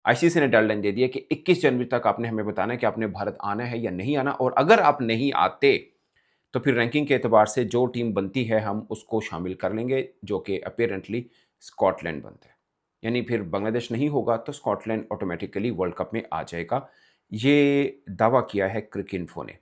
ICC ने deadline दे दी है कि 21 जनवरी तक आपने हमें बताना है कि आपने भारत आना है या नहीं आना, और अगर आप नहीं आते तो फिर रैंकिंग के एतबार से जो टीम बनती है हम उसको शामिल कर लेंगे, जो कि अपीयरेंटली स्कॉटलैंड बनता है। यानी फिर बांग्लादेश नहीं होगा तो स्कॉटलैंड ऑटोमेटिकली वर्ल्ड कप में आ जाएगा। ये दावा किया है क्रिकइन्फो ने।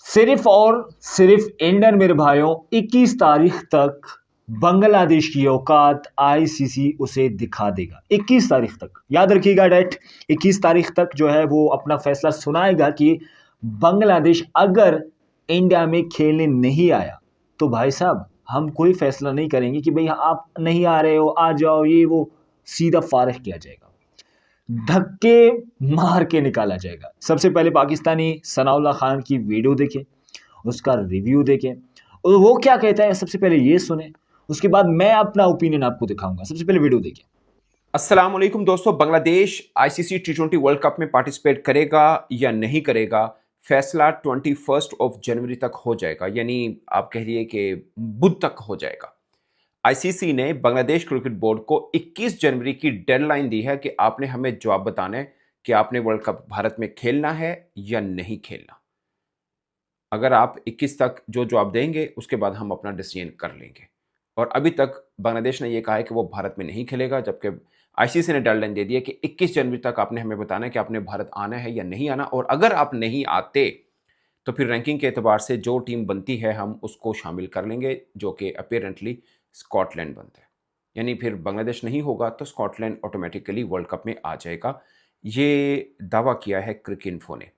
सिर्फ और सिर्फ इंडियन मेरे भाइयों 21 तारीख तक बांग्लादेश की औकात आईसीसी उसे दिखा देगा। 21 तारीख तक याद रखिएगा डेट। 21 तारीख तक जो है वो अपना फैसला सुनाएगा कि बांग्लादेश अगर इंडिया में खेलने नहीं आया तो भाई साहब हम कोई फैसला नहीं करेंगे कि भाई आप नहीं आ रहे हो आ जाओ, ये वो सीधा फारिग किया जाएगा, धक्के मार के निकाला जाएगा। सबसे पहले पाकिस्तानी सनाउल्लाह खान की वीडियो देखें, उसका रिव्यू देखें और वो क्या कहता है सबसे पहले ये सुने, उसके बाद मैं अपना ओपिनियन आपको दिखाऊंगा। सबसे पहले वीडियो देखें। अस्सलाम वालेकुम दोस्तों, बांग्लादेश आईसीसी टी20 वर्ल्ड कप में पार्टिसिपेट करेगा या नहीं करेगा, फैसला 21 जनवरी तक हो जाएगा। यानी आप कह रही है कि बुध तक हो जाएगा। आईसीसी ने बांग्लादेश क्रिकेट बोर्ड को 21 जनवरी की डेडलाइन दी है कि आपने हमें जवाब बताना है कि आपने वर्ल्ड कप भारत में खेलना है या नहीं खेलना। अगर आप 21 तक जो जवाब देंगे उसके बाद हम अपना डिसीजन कर लेंगे। और अभी तक बांग्लादेश ने यह कहा है कि वो भारत में नहीं खेलेगा, जबकि आईसीसी ने डेडलाइन दे दी है कि 21 जनवरी तक आपने हमें बताना है कि आपने भारत आना है या नहीं आना, और अगर आप नहीं आते तो फिर रैंकिंग के एतबार से जो टीम बनती है हम उसको शामिल कर लेंगे, जो कि अपीयरेंटली स्कॉटलैंड बनता है। यानी फिर बांग्लादेश नहीं होगा तो स्कॉटलैंड ऑटोमेटिकली वर्ल्ड कप में आ जाएगा। ये दावा किया है क्रिकइन्फो ने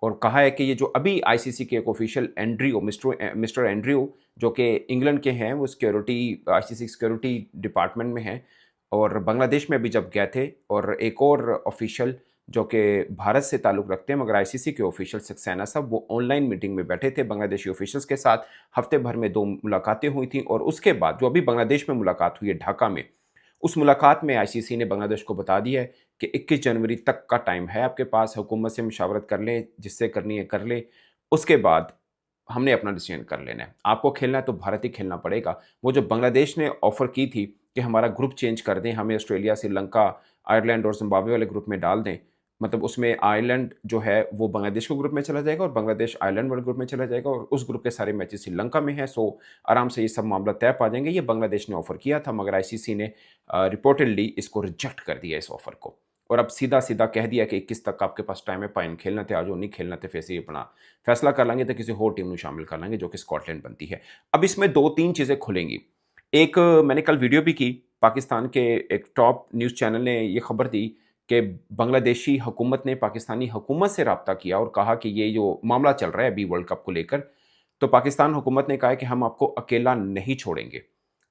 और कहा है कि ये जो अभी आईसीसी के एक ऑफिशियल एंड्रयू मिस्टर एंड्रयू जो कि इंग्लैंड के हैं, वो सिक्योरिटी आईसीसी सिक्योरिटी डिपार्टमेंट में हैं और बांग्लादेश में भी जब गए थे, और एक और ऑफिशियल जो कि भारत से ताल्लुक़ रखते हैं मगर आईसीसी के ऑफिशियल सक्सेना साहब, वो ऑनलाइन मीटिंग में बैठे थे बांग्लादेशी ऑफिशियल्स के साथ। हफ्ते भर में 2 मुलाकातें हुई थी और उसके बाद जो अभी बांग्लादेश में मुलाकात हुई है ढाका में, उस मुलाकात में आईसीसी ने बांग्लादेश को बता दिया है कि 21 जनवरी तक का टाइम है आपके पास, हुकूमत से मुशावरत कर लें, जिससे करनी है कर लें, उसके बाद हमने अपना डिसीजन कर लेना है। आपको खेलना है तो भारत ही खेलना पड़ेगा। वो जो बांग्लादेश ने ऑफ़र की थी कि हमारा ग्रुप चेंज कर दें, हमें ऑस्ट्रेलिया, श्रीलंका, आयरलैंड और ज़िम्बाब्वे वाले ग्रुप में डाल दें, मतलब उसमें आयरलैंड जो है वो बांग्लादेश के ग्रुप में चला जाएगा और बांग्लादेश आयरलैंड वाले ग्रुप में चला जाएगा और उस ग्रुप के सारे मैचेस श्रीलंका में हैं, सो आराम से ये सब मामला तय पा जाएंगे। ये बांग्लादेश ने ऑफ़र किया था मगर आईसीसी ने रिपोर्टेडली इसको रिजेक्ट कर दिया इस ऑफ़र को, और अब सीधा सीधा कह दिया कि 21 तक आपके पास टाइम है, पाइन खेलना थे आज, नहीं खेलना थे, फिर से अपना फैसला कर लेंगे तो किसी और टीम में शामिल कर लेंगे जो कि स्कॉटलैंड बनती है। अब इसमें 2-3 चीज़ें खुलेंगी। एक, मैंने कल वीडियो भी की, पाकिस्तान के एक टॉप न्यूज़ चैनल ने ये खबर दी कि बांग्लादेशी हुकूमत ने पाकिस्तानी हुकूमत से रब्ता किया और कहा कि ये जो मामला चल रहा है अभी वर्ल्ड कप को लेकर, तो पाकिस्तान हुकूमत ने कहा है कि हम आपको अकेला नहीं छोड़ेंगे।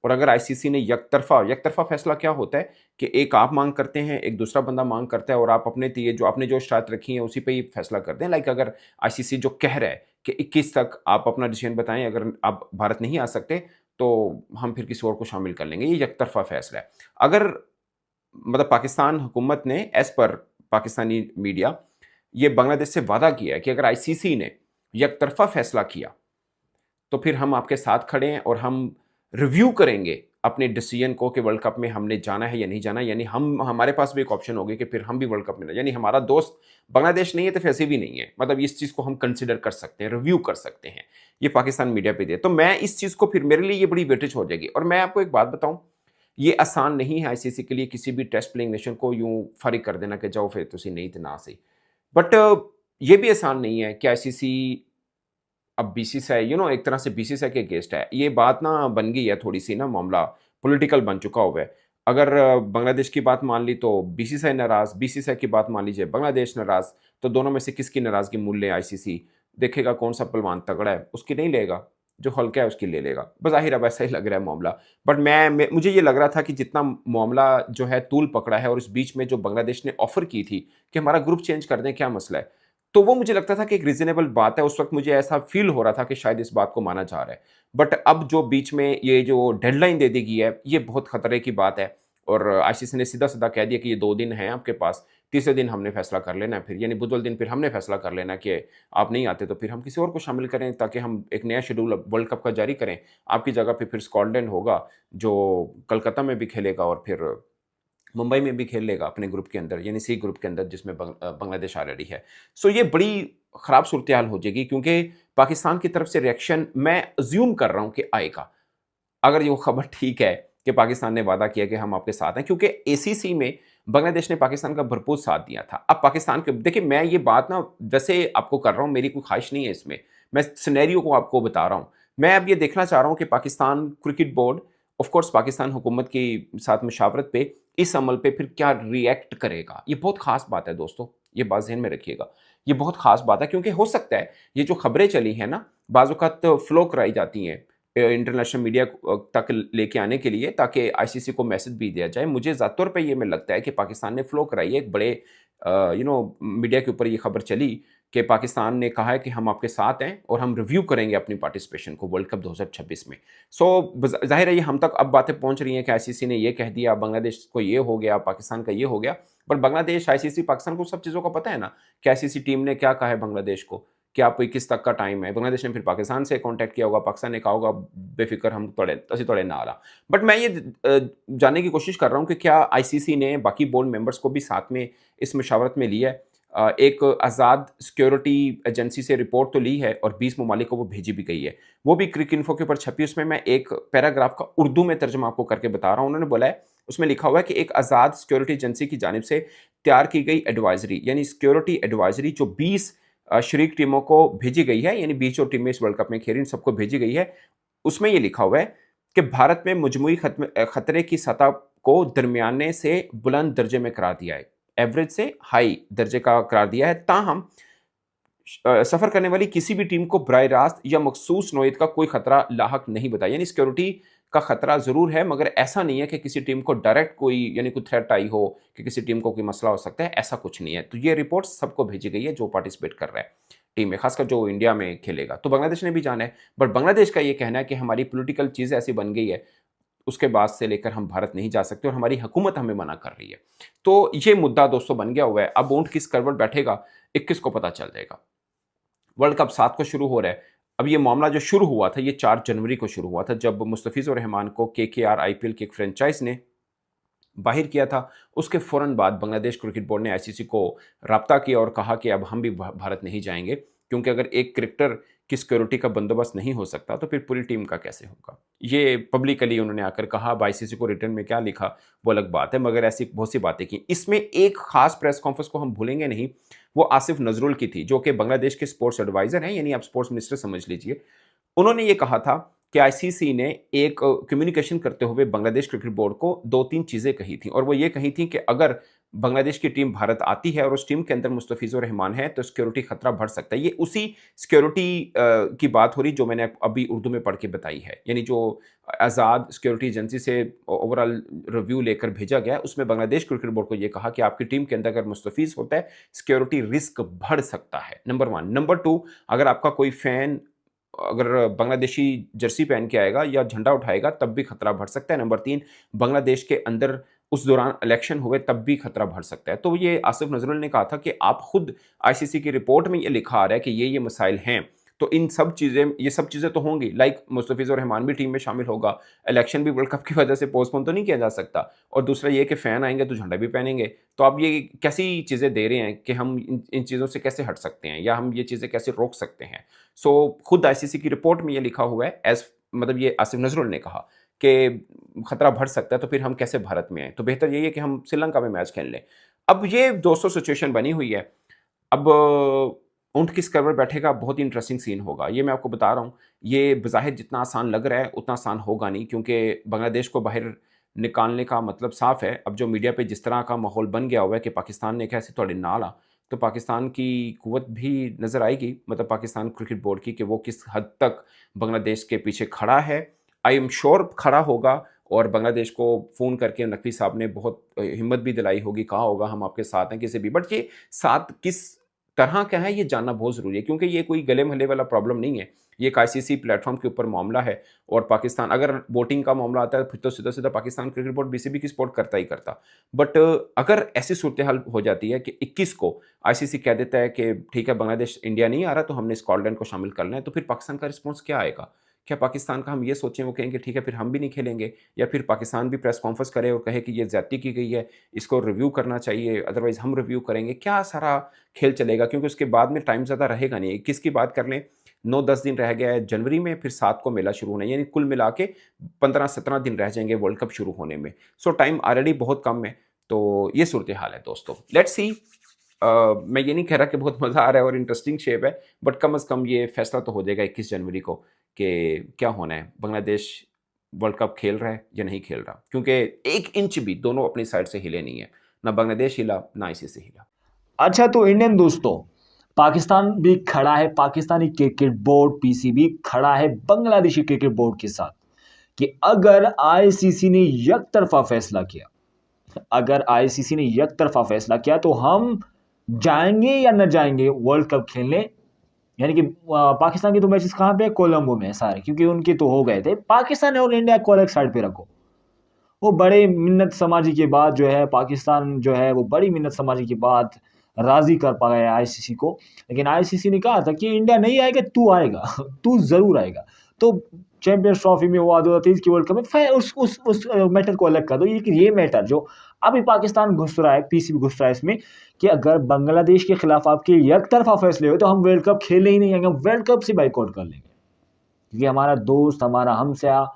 और अगर आईसीसी ने यकतरफा फैसला क्या होता है कि एक आप मांग करते हैं, एक दूसरा बंदा मांग करता है और आप अपने लिए जो आपने जो शर्त रखी है उसी पे ही फैसला करते हैं। लाइक अगर आईसीसी जो कह रहा है कि 21 तक आप अपना डिसीजन बताएं, अगर आप भारत नहीं आ सकते तो हम फिर किसी और को शामिल कर लेंगे, ये यकतरफा फैसला है। अगर मतलब पाकिस्तान हुकूमत ने एज पर पाकिस्तानी मीडिया ये बांग्लादेश से वादा किया है कि अगर आईसीसी ने यकतरफा फैसला किया तो फिर हम आपके साथ खड़े हैं और हम रिव्यू करेंगे अपने डिसीजन को कि वर्ल्ड कप में हमने जाना है या नहीं जाना। यानी हमारे पास भी एक ऑप्शन होगी कि फिर हम भी वर्ल्ड कप में, यानी हमारा दोस्त बांग्लादेश नहीं है तो वैसे भी नहीं है, मतलब इस चीज़ को हम कंसिडर कर सकते हैं, रिव्यू कर सकते हैं। ये पाकिस्तान मीडिया पे दे, तो मैं इस चीज़ को फिर मेरे लिए ये बड़ी वेटेज हो जाएगी। और मैं आपको एक बात बताऊं, ये आसान नहीं है आईसीसी के लिए किसी भी टेस्ट प्लेइंग नेशन को यूं फारिग कर देना कि जाओ फिर तुसी नहीं थे ना सही। बट ये भी आसान नहीं है कि आईसीसी अब बीसीसीआई एक तरह से बीसीसीआई के अगेंस्ट है। ये बात ना बन गई है थोड़ी सी ना, मामला पॉलिटिकल बन चुका हुआ है। अगर बांग्लादेश की बात मान ली तो बीसीसीआई नाराज, बीसीसीआई की बात मान लीजिए बांग्लादेश नाराज, तो दोनों में से किसकी नाराजगी मूल्य आईसीसी देखेगा? कौन सा पहलवान तगड़ा है उसकी नहीं लेगा, जो हल्का है उसकी ले लेगा। बज़ाहिर अब ऐसा ही लग रहा है मामला। बट मुझे ये लग रहा था कि जितना मामला जो है तूल पकड़ा है और इस बीच में जो बांग्लादेश ने ऑफर की थी कि हमारा ग्रुप चेंज कर दें, क्या मसला है, तो वो मुझे लगता था कि एक रीजनेबल बात है। उस वक्त मुझे ऐसा फील हो रहा था कि शायद इस बात को माना जा रहा है। बट अब जो बीच में ये जो डेडलाइन दे दी गई है, ये बहुत खतरे की बात है। और आईसीसी ने सीधा सीधा कह दिया कि ये 2 दिन हैं आपके पास, तीसरे दिन हमने फैसला कर लेना है, फिर यानी बुध वाले दिन फिर हमने फैसला कर लेना कि आप नहीं आते तो फिर हम किसी और को शामिल करें, ताकि हम एक नया शेड्यूल वर्ल्ड कप का जारी करें। आपकी जगह पे फिर स्कॉटलैंड होगा जो कलकत्ता में भी खेलेगा और फिर मुंबई में भी खेल लेगा अपने ग्रुप के अंदर, यानी सी ग्रुप के अंदर जिसमें बांग्लादेश ऑलरेडी है। सो ये बड़ी खराब सूरत हाल हो जाएगी, क्योंकि पाकिस्तान की तरफ से रिएक्शन मैं अज्यूम कर रहा हूं कि आएगा, अगर ये वो खबर ठीक है कि पाकिस्तान ने वादा किया कि हम आपके साथ हैं, क्योंकि एसीसी में बांग्लादेश ने पाकिस्तान का भरपूर साथ दिया था। अब पाकिस्तान के देखिए, मैं ये बात ना वैसे आपको कर रहा हूं, मेरी कोई ख्वाहिश नहीं है इसमें, मैं सिनेरियो को आपको बता रहा हूं। मैं अब ये देखना चाह रहा हूं कि Pakistan cricket board, of course Pakistan हुकूमत की साथ मुशावरत पे, इस अमल पे फिर क्या रिएक्ट करेगा। ये बहुत खास बात है दोस्तों, ये बात ज़हन में रखिएगा, ये बहुत खास बात है, क्योंकि हो सकता है ये जो खबरें चली हैं ना, बाज़ औक़ात फ्लो कराई जाती हैं इंटरनेशनल मीडिया तक लेके आने के लिए, ताकि आईसीसी को मैसेज भी दिया जाए। मुझे ज़ाती तौर पे ये में लगता है कि पाकिस्तान ने फ्लो कराई है, एक बड़े मीडिया के ऊपर ये खबर चली कि पाकिस्तान ने कहा है कि हम आपके साथ हैं और हम रिव्यू करेंगे अपनी पार्टिसिपेशन को वर्ल्ड कप 2026 में। सो ज़ाहिर है ये हम तक अब बातें पहुंच रही हैं कि आईसीसी ने ये कह दिया, बांग्लादेश को ये हो गया, पाकिस्तान का ये हो गया। पर बांग्लादेश, आईसीसी, पाकिस्तान को सब चीज़ों का पता है ना कि आईसीसी टीम ने क्या कहा है बांग्लादेश को, कि आप 21 तक का टाइम है। बांग्लादेश ने फिर पाकिस्तान से कांटेक्ट किया होगा, पाकिस्तान ने कहा होगा बेफिक्र हम थोड़े ना आ रहा। बट मैं ये जानने की कोशिश कर रहा हूँ कि क्या आईसीसी ने बाकी बोर्ड मेंबर्स को भी साथ में इस मशावरत में लिया है। एक आज़ाद सिक्योरिटी एजेंसी से रिपोर्ट तो ली है और 20 ममालिक को वो भेजी भी गई है, वो भी क्रिक इन्फो के ऊपर छपी। उसमें मैं एक पैराग्राफ का उर्दू में तर्जुमा आपको करके बता रहा हूँ। उन्होंने बोला है, उसमें लिखा हुआ है कि एक आज़ाद सिक्योरिटी एजेंसी की जानिब से तैयार की गई एडवाइजरी, यानी सिक्योरिटी एडवाइजरी, जो 20 शरीक टीमों को भेजी गई है, यानी 20 जो टीमें इस वर्ल्ड कप में खेल रही हैं सबको भेजी गई है। उसमें ये लिखा हुआ है कि भारत में मजमूई खतरे की सतह को दरमियाने से बुलंद दर्जे में करार दिया है, एवरेज से हाई दर्जे का करार दिया है। ताहम सफर करने वाली किसी भी टीम को बराह रास्त या मखसूस नोयत का कोई खतरा लाहक नहीं बताया, यानी सिक्योरिटी का खतरा जरूर है, मगर ऐसा नहीं है कि किसी टीम को डायरेक्ट कोई यानी कोई थ्रेट आई हो कि किसी टीम को कोई मसला हो सकता है, ऐसा कुछ नहीं है। तो ये रिपोर्ट सबको भेजी गई है जो पार्टिसिपेट कर रहा है टीम में, खासकर जो इंडिया में खेलेगा। तो बांग्लादेश ने भी जाना है, बट बांग्लादेश का ये कहना है कि हमारी पॉलिटिकल चीज़ ऐसी बन गई है, उसके बाद से लेकर हम भारत नहीं जा सकते और हमारी हुकूमत हमें मना कर रही है। तो ये मुद्दा दोस्तों बन गया हुआ है। अब ऊंट किस करवट बैठेगा 21 को पता चल जाएगा। वर्ल्ड कप 7 को शुरू हो रहा है। अब ये मामला जो शुरू हुआ था, ये 4 जनवरी को शुरू हुआ था, जब मुस्तफिजुर रहमान को केकेआर आईपीएल की एक फ्रेंचाइज ने बाहिर किया था। उसके फ़ौरन बाद बांग्लादेश क्रिकेट बोर्ड ने आईसीसी को राब्ता किया और कहा कि अब हम भी भारत नहीं जाएंगे, क्योंकि अगर एक क्रिकेटर की सिक्योरिटी का बंदोबस्त नहीं हो सकता तो फिर पूरी टीम का कैसे होगा। ये पब्लिकली उन्होंने आकर कहा। अब आईसीसी को रिटर्न में क्या लिखा वो अलग बात है, मगर ऐसी बहुत सी बातें की। इसमें एक खास प्रेस कॉन्फ्रेंस को हम भूलेंगे नहीं, वो आसिफ नजरुल की थी, जो कि बांग्लादेश के स्पोर्ट्स एडवाइजर हैं, यानी आप स्पोर्ट्स मिनिस्टर समझ लीजिए। उन्होंने ये कहा था कि आईसीसी ने एक कम्युनिकेशन करते हुए बांग्लादेश क्रिकेट बोर्ड को 2-3 चीज़ें कही थी, और वो ये कही थी कि अगर बांग्लादेश की टीम भारत आती है और उस टीम के अंदर मुस्तफिजुर रहमान है तो सिक्योरिटी खतरा बढ़ सकता है। ये उसी सिक्योरिटी की बात हो रही जो मैंने अभी उर्दू में पढ़ के बताई है, यानी जो आज़ाद सिक्योरिटी एजेंसी से ओवरऑल रिव्यू लेकर भेजा गया, उसमें बांग्लादेश क्रिकेट बोर्ड को ये कहा कि आपकी टीम के अंदर अगर मुस्तफिज होता है सिक्योरिटी रिस्क बढ़ सकता है, नंबर 1। नंबर 2, अगर आपका कोई फैन अगर बांग्लादेशी जर्सी पहन के आएगा या झंडा उठाएगा तब भी खतरा बढ़ सकता है। नंबर 3, बांग्लादेश के अंदर उस दौरान इलेक्शन हुए तब भी खतरा बढ़ सकता है। तो ये आसिफ नजरुल ने कहा था कि आप खुद आईसीसी की रिपोर्ट में ये लिखा आ रहा है कि ये मसाइल हैं, तो इन सब चीज़ें, ये सब चीज़ें तो होंगी, लाइक मुस्तफिजुर रहमान भी टीम में शामिल होगा, इलेक्शन भी वर्ल्ड कप की वजह से पोस्टपोन तो नहीं किया जा सकता, और दूसरा ये कि फ़ैन आएंगे तो झंडा भी पहनेंगे। तो आप ये कैसी चीज़ें दे रहे हैं कि हम इन चीज़ों से कैसे हट सकते हैं या हम ये चीज़ें कैसे रोक सकते हैं। सो खुद आईसीसी की रिपोर्ट में ये लिखा हुआ है, एज मतलब ये आसिफ नजरुल ने कहा कि खतरा बढ़ सकता है, तो फिर हम कैसे भारत में आए, तो बेहतर यही है कि हम श्रीलंका में मैच खेल लें। अब ये दोस्तों सिचुएशन बनी हुई है। अब ऊंट किस करवट बैठेगा, बहुत ही इंटरेस्टिंग सीन होगा, ये मैं आपको बता रहा हूँ। ये बज़ाहिर जितना आसान लग रहा है उतना आसान होगा नहीं, क्योंकि बांग्लादेश को बाहर निकालने का मतलब साफ है। अब जो मीडिया पे जिस तरह का माहौल बन गया हुआ है कि पाकिस्तान ने कैसे थोड़े नाल आ, तो पाकिस्तान की कुव्वत भी नज़र आएगी, मतलब पाकिस्तान क्रिकेट बोर्ड की, कि वो किस हद तक बांग्लादेश के पीछे खड़ा है। आई एम श्योर खड़ा होगा, और बांग्लादेश को फ़ोन करके नकवी साहब ने बहुत हिम्मत भी दिलाई होगी, कहा होगा हम आपके साथ हैं किसी भी। बट ये साथ किस तरह का है ये जानना बहुत ज़रूरी है, क्योंकि ये कोई गले महले वाला प्रॉब्लम नहीं है, ये एक आईसीसी प्लेटफॉर्म के ऊपर मामला है। और पाकिस्तान, अगर वोटिंग का मामला आता है फिर तो सीधा सीधा पाकिस्तान क्रिकेट बोर्ड बीसीबी की सपोर्ट करता ही करता। बट अगर ऐसी सूरत हाल हो जाती है कि 21 को आईसीसी कह देता है कि ठीक है बांग्लादेश इंडिया नहीं आ रहा तो हमने स्कॉटलैंड को शामिल करना है, तो फिर पाकिस्तान का रिस्पॉन्स क्या आएगा क्या पाकिस्तान का हम ये सोचें वो कहेंगे ठीक है फिर हम भी नहीं खेलेंगे, या फिर पाकिस्तान भी प्रेस कॉन्फ्रेंस करे और कहे कि ये ज़्यादती की गई है, इसको रिव्यू करना चाहिए, अदरवाइज़ हम रिव्यू करेंगे? क्या सारा खेल चलेगा? क्योंकि उसके बाद में टाइम ज़्यादा रहेगा नहीं। 21 की बात कर लें, 9-10 दिन रह गया है जनवरी में, फिर 7 को मेला शुरू होना है, यानी कुल मिला के 15-17 दिन रह जाएँगे वर्ल्ड कप शुरू होने में। सो टाइम ऑलरेडी बहुत कम है, तो ये सूरत हाल है दोस्तों। Let's see. मैं ये नहीं कह रहा कि बहुत मज़ा आ रहा है और इंटरेस्टिंग शेप है, बट कम से कम ये फैसला तो हो जाएगा 21 जनवरी को कि क्या होना है, बांग्लादेश वर्ल्ड कप खेल रहा है या नहीं खेल रहा। क्योंकि 1 इंच भी दोनों अपनी साइड से हिले नहीं है, ना बांग्लादेश हिला ना आईसीसी हिला। अच्छा, तो इंडियन दोस्तों, पाकिस्तान भी खड़ा है, पाकिस्तानी क्रिकेट बोर्ड पीसीबी खड़ा है बांग्लादेशी क्रिकेट बोर्ड के साथ कि अगर आईसीसी ने एक तरफा फैसला किया, अगर आईसीसी ने एक तरफा फैसला किया तो हम जाएंगे या न जाएंगे वर्ल्ड कप खेलने। यानी कि पाकिस्तान के तो मैचेस कहाँ पे, कोलंबो में है सारे, क्योंकि उनके तो हो गए थे। पाकिस्तान और इंडिया को अलग साइड पे रखो। वो बड़े मिन्नत समाजी के बाद जो है पाकिस्तान जो है वो बड़ी मिन्नत समाजी के बाद राजी कर पाया आईसीसी को। लेकिन आईसीसी ने कहा था कि इंडिया नहीं आएगा, तू आएगा तू जरूर आएगा। तो चैंपियंस ट्रॉफी में हुआ 2023 की वर्ल्ड कप में, फिर उस मैटर को अलग कर दो। ये मैटर जो अभी पाकिस्तान घुस रहा है, पीसीबी घुस रहा है इसमें, कि अगर बांग्लादेश के खिलाफ आपके एक तरफा फैसले हुए तो हम वर्ल्ड कप खेलने ही नहीं आएंगे, हम वर्ल्ड कप से बाइकआउट कर लेंगे। क्योंकि हमारा दोस्त, हमारा हमसाया,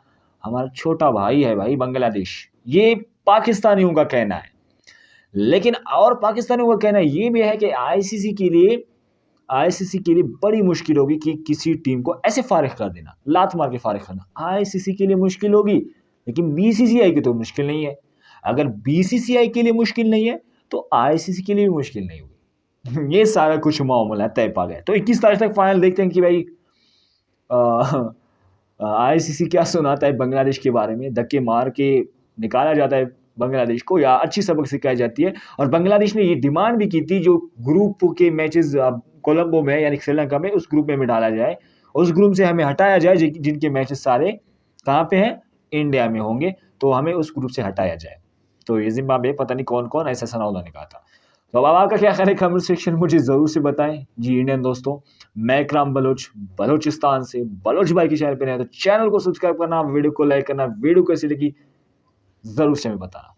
हमारा छोटा भाई है भाई बांग्लादेश। ये पाकिस्तानियों का कहना है। लेकिन और पाकिस्तानियों का कहना ये भी है कि आईसीसी के लिए बड़ी मुश्किल होगी कि किसी टीम को ऐसे फारिग कर देना, लात मार के फारिग करना। आईसीसी के लिए मुश्किल होगी, लेकिन बीसीसीआई की तो मुश्किल नहीं है। अगर बीसीसीआई के लिए मुश्किल नहीं है तो आईसीसी के लिए भी मुश्किल नहीं होगी। ये सारा कुछ मामला तय पा गया। तो 21 तारीख तक फाइनल देखते हैं कि भाई आईसीसी क्या सुनाता है बांग्लादेश के बारे में। धक्के मार के निकाला जाता है बांग्लादेश को या अच्छी सबक सिखाई जाती है। और बांग्लादेश ने ये डिमांड भी की थी जो ग्रुप के मैचेस कोलंबो में यानी श्रीलंका में, उस ग्रुप में डाला जाए, उस ग्रुप से हमें हटाया जाए जिनके मैचेस सारे कहाँ पे हैं, इंडिया में होंगे, तो हमें उस ग्रुप से हटाया जाए। तो ये जिम्बाब्वे पता नहीं कौन कौन ऐसा सनाउल्लाह ने कहा था। तो अब आपका क्या ख्याल है, कमेंट सेक्शन मुझे ज़रूर से बताएं। जी इंडियन दोस्तों, मैं इकराम बलोच बलोचिस्तान से, बलोच भाई के चैनल पे नए तो चैनल को सब्सक्राइब करना, वीडियो को लाइक करना, वीडियो कैसी लगी ज़रूर से हमें बताना।